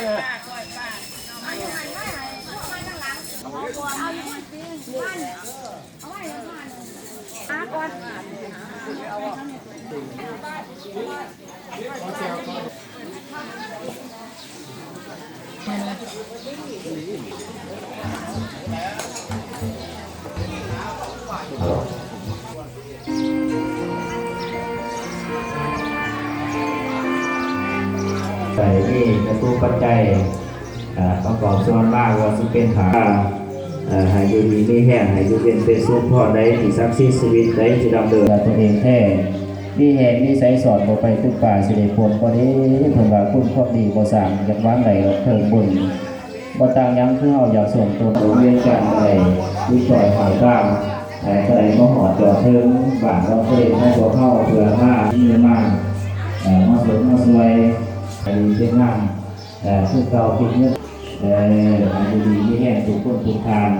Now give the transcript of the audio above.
ใส่นี่กระตุ้นปัจจัยประกอบส่วนมากว่าจะเป็นขาหายดีไม่แห้งหายเป็นสุขพอได้ที่ซักซีชีวิตได้ที่ดำเนินตัวเองแท้นี่แห่งนี่ใส่สอนบ่ไปทุกป่าสิได้ผลพอดีเพิ่นว่าคุณครอบดีบ่สร้างอยากวางไหลเพิ่มบุญบ่ต่างยังคือเฮาอยากส่วนตัวเรียนกันอะไรวิจัยหอยตามก็ได้บ่หอดจอดถึงบ้านเราเคยให้บ่เข้าเพื่อมาที่มามาสวยมาสวยเป็นงานคือเก่าคิดเงินดีที่แห้งทุกคนทุกทาง